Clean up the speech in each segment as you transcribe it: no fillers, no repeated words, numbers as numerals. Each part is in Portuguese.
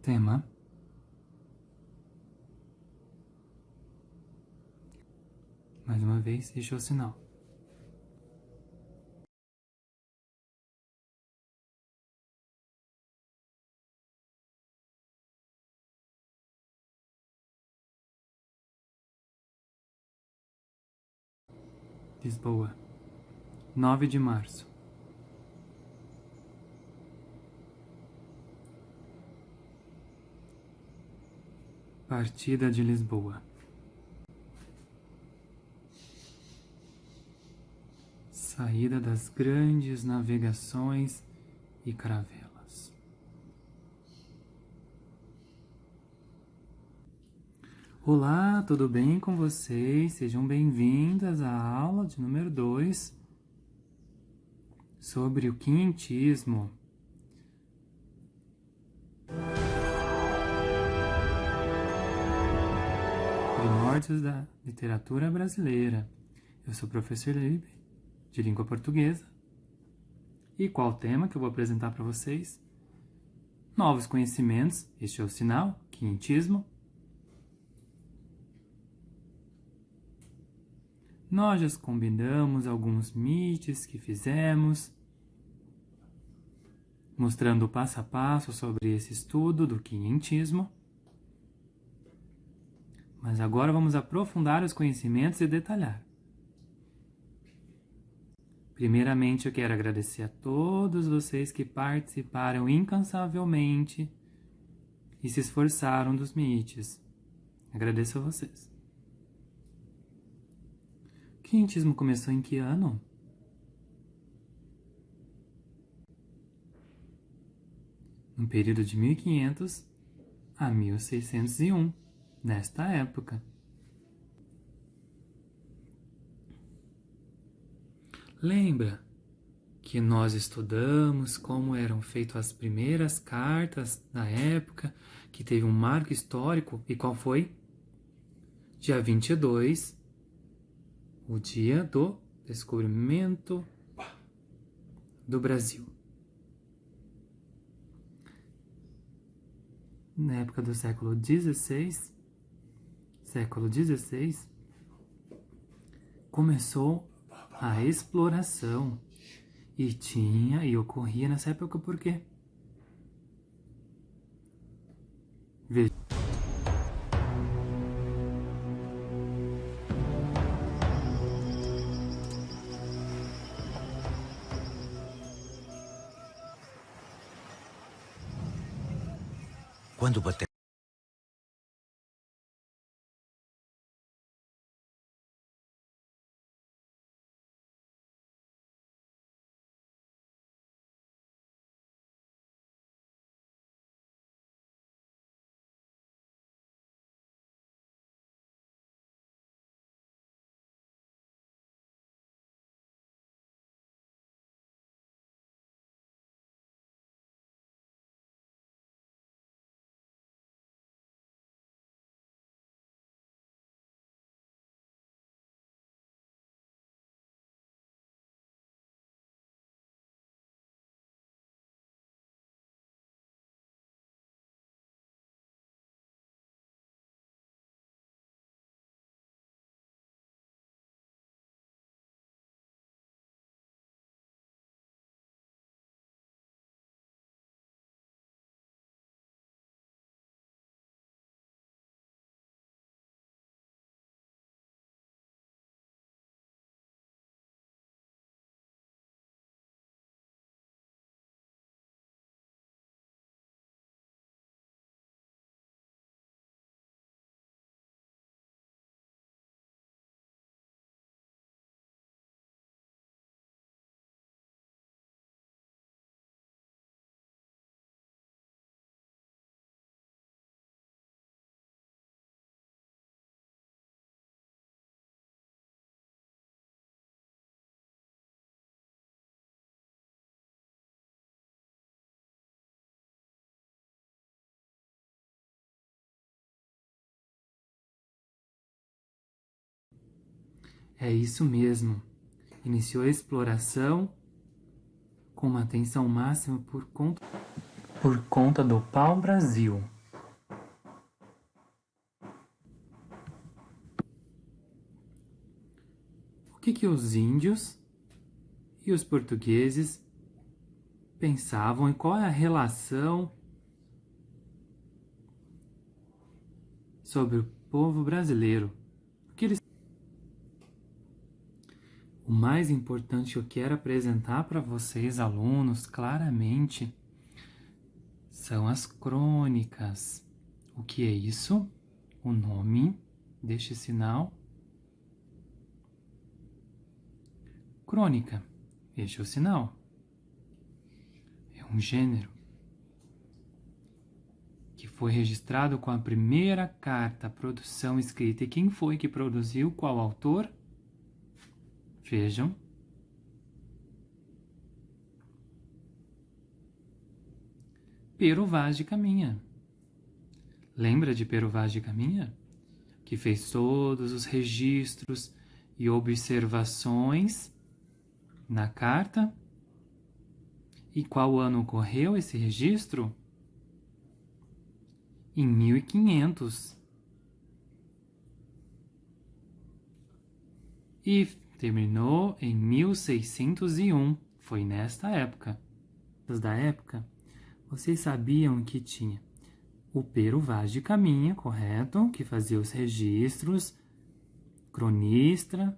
Tema: mais uma vez, este é o sinal. Lisboa, 9 de março. Partida de Lisboa. Saída das grandes navegações e caravelas. Olá, tudo bem com vocês? Sejam bem-vindas à aula de número 2 sobre o quinhentismo. Primórdios da literatura brasileira. Eu sou o professor Libe, de língua portuguesa. E qual o tema que eu vou apresentar para vocês? Novos conhecimentos, este é o sinal, quinhentismo. Nós já combinamos alguns meets que fizemos, mostrando o passo a passo sobre esse estudo do quinhentismo. Mas agora vamos aprofundar os conhecimentos e detalhar. Primeiramente, eu quero agradecer a todos vocês que participaram incansavelmente e se esforçaram dos meets. Agradeço a vocês. O quinhentismo começou em que ano? No período de 1500 a 1601, nesta época. Lembra que nós estudamos como eram feitas as primeiras cartas na época, que teve um marco histórico, e qual foi? Dia 22, o dia do descobrimento do Brasil. Na época do século XVI, começou a exploração. E ocorria nessa época por quê? Veja. Quando bater. É isso mesmo. Iniciou a exploração com uma atenção máxima por conta do pau-brasil. que os índios e os portugueses pensavam e qual é a relação sobre o povo brasileiro. O mais importante eu quero apresentar para vocês, alunos, claramente, são as crônicas. O que é isso? O nome deste sinal. Crônica. Este é o sinal. É um gênero que foi registrado com a primeira carta, produção escrita. E quem foi que produziu? Qual autor? Vejam. Pero Vaz de Caminha. Lembra de Pero Vaz de Caminha? Que fez todos os registros e observações na carta. E qual ano ocorreu esse registro? Em 1500. E terminou em 1601. Foi nesta época. Da época, vocês sabiam que tinha o Pero Vaz de Caminha, correto? Que fazia os registros, cronista.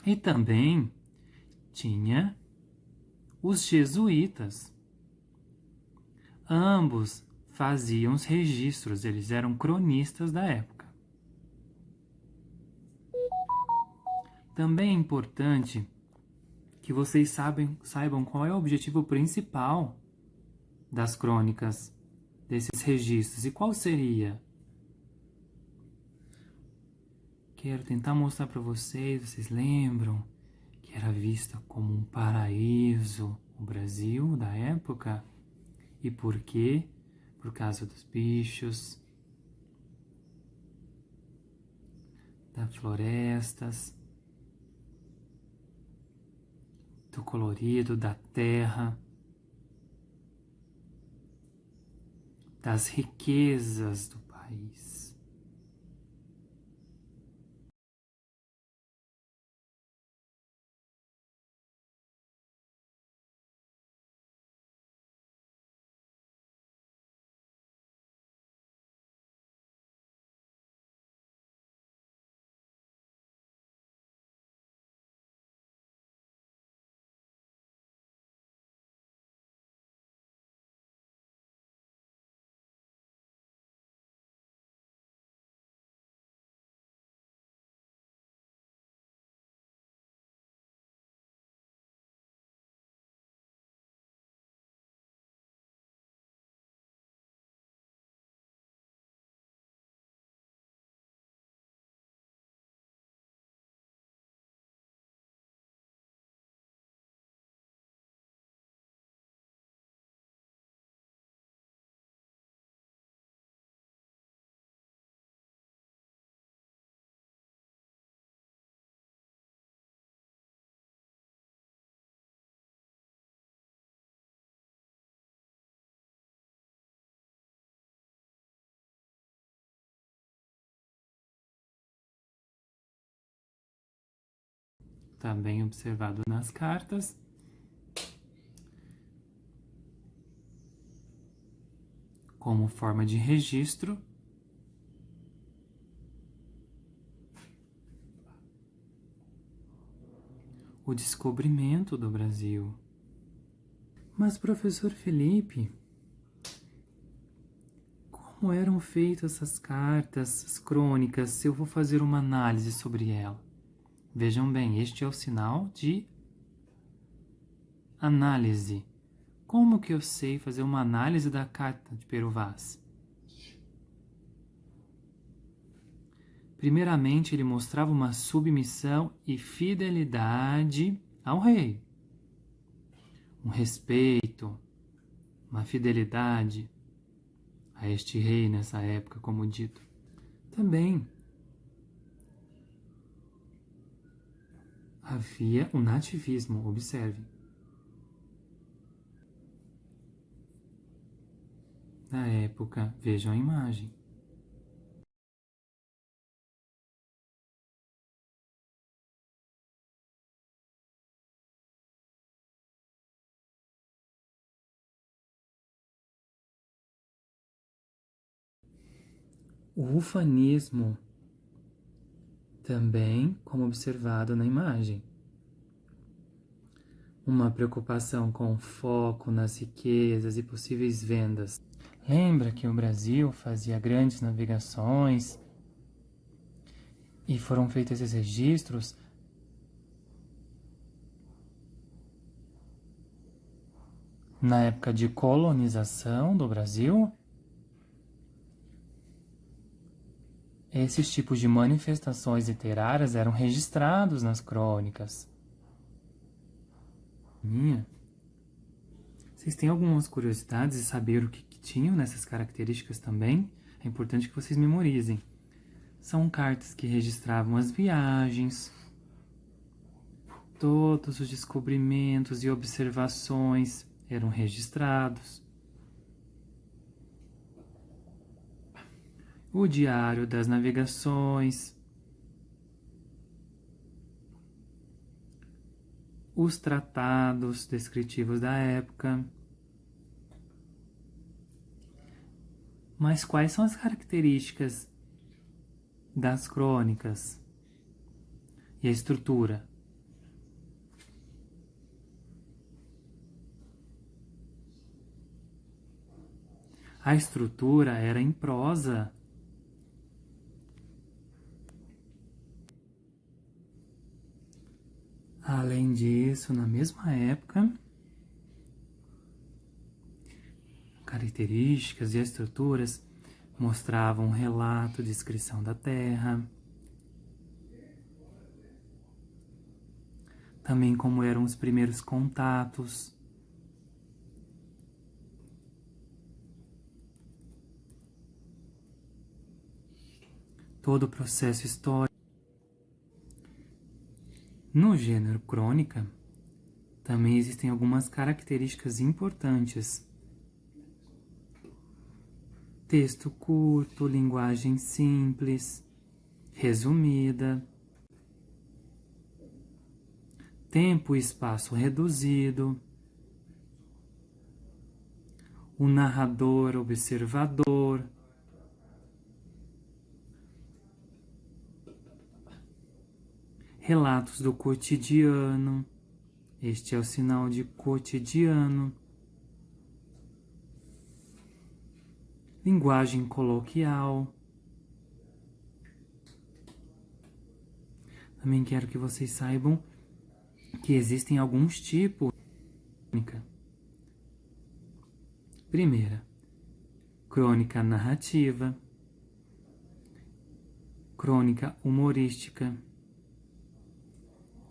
E também tinha os jesuítas. Ambos faziam os registros, eles eram cronistas da época. Também é importante que vocês saibam qual é o objetivo principal das crônicas, desses registros. E qual seria? Quero tentar mostrar para vocês, vocês lembram que era vista como um paraíso o Brasil da época? E por quê? Por causa dos bichos, das florestas, do colorido da terra, das riquezas do país. Também observado nas cartas. Como forma de registro. O descobrimento do Brasil. Mas, professor Felipe, como eram feitas essas cartas, essas crônicas, se eu vou fazer uma análise sobre ela? Vejam bem, este é o sinal de análise. Como que eu sei fazer uma análise da carta de Pero Vaz? Primeiramente, ele mostrava uma submissão e fidelidade ao rei. Um respeito, uma fidelidade a este rei nessa época, como dito. Também havia o nativismo, observe. Na época, vejam a imagem. O ufanismo, também como observado na imagem. Uma preocupação com foco nas riquezas e possíveis vendas. Lembra que o Brasil fazia grandes navegações e foram feitos esses registros na época de colonização do Brasil? Esses tipos de manifestações literárias eram registrados nas crônicas. Vocês têm algumas curiosidades de saber o que tinham nessas características também? É importante que vocês memorizem. São cartas que registravam as viagens, todos os descobrimentos e observações eram registrados. O diário das navegações, os tratados descritivos da época. Mas quais são as características das crônicas e a estrutura? A estrutura era em prosa. Além disso, na mesma época, características e estruturas mostravam um relato, descrição da terra, também como eram os primeiros contatos, todo o processo histórico. No gênero crônica, também existem algumas características importantes. Texto curto, linguagem simples, resumida, tempo e espaço reduzido, o narrador observador, relatos do cotidiano, este é o sinal de cotidiano, linguagem coloquial. Também quero que vocês saibam que existem alguns tipos de crônica. Primeira, crônica narrativa, crônica humorística,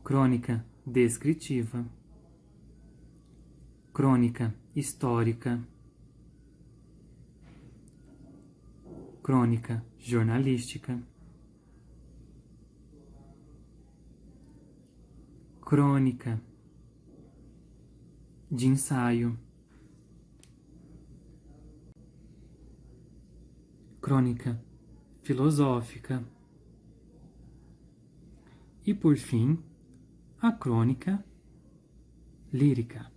crônica descritiva, crônica histórica, crônica jornalística, crônica de ensaio, crônica filosófica e, por fim, a crônica lírica.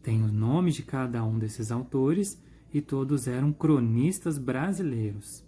Tem os nomes de cada um desses autores e todos eram cronistas brasileiros.